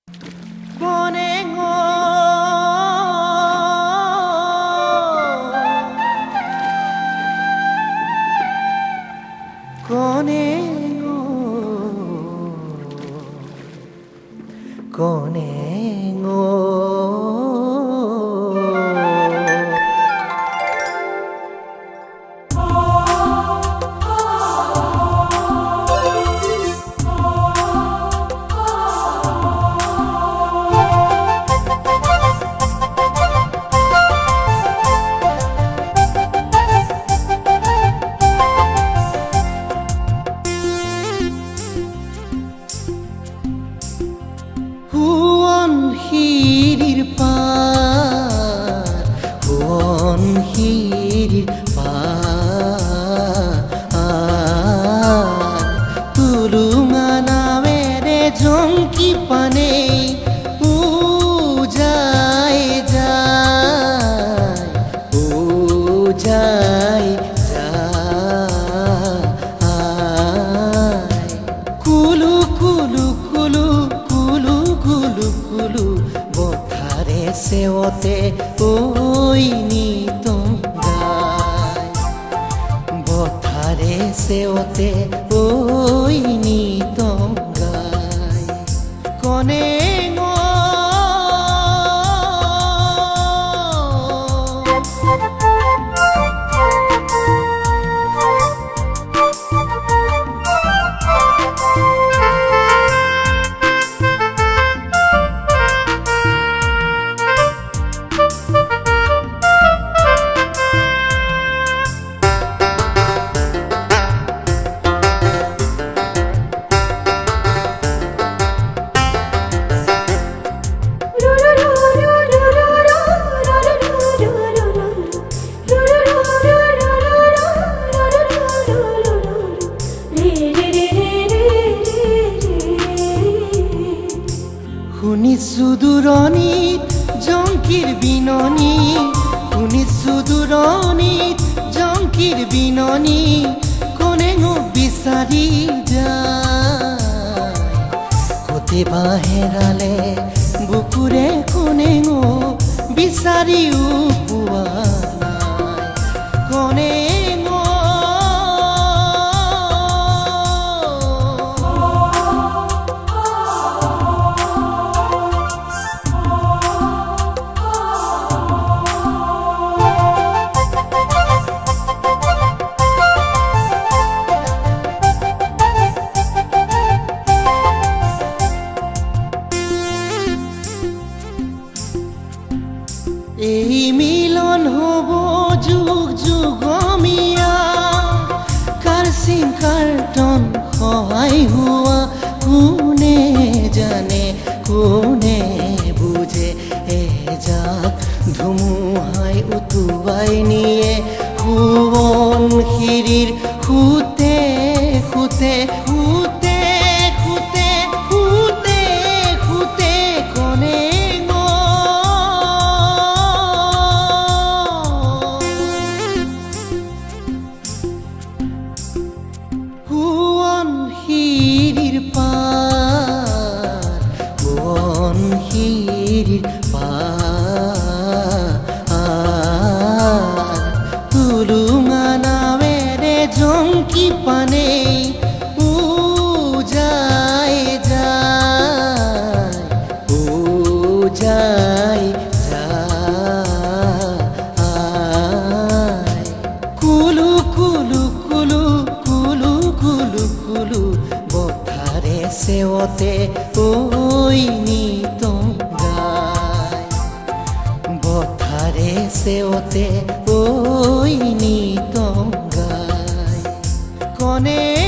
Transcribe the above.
Konengo Konengo Konengo হিরির পার তুলুঙা নামেরে ঝঙ্কি পানে যায় যায় যায় যায় কুলু কুলু কুলু কুলু কুলু কুলু বথারে সেওতে ওই নিতম গায় বথারে সেওতে ওই নিতম গায় Konengo শুনিছো দূৰণিত জংকিৰ বিননি শুনিছো দূৰণিত জংকিৰ বিননি Konengo বিচাৰি যায় কতেবা হেৰালে বুকুৰে Konengo বিচাৰিও পোৱা নাই Konengo এই মিলন হব যুগ যুগমীয়া কাৰসিং কাৰ্টন সহায় হোৱা কোনে জানে কোনে বুঝে এজাক ধুমুহাই উতুৱাই নিয়ে সুৱন শিৰিৰ খুতে খুতে খুতে খুতে খুতে খুতে Konengo হুৱন শিৰিৰ পাৰ তুলুঙা নামেৰে ঝঙ্কি পানে যায় যায় যায় যায় কুলু কুলু কুলু কুলু কুলু কুলু বথারে সেওতে ওই নিতম গায় বথারে সেওতে ওই নিতম গায় Konengo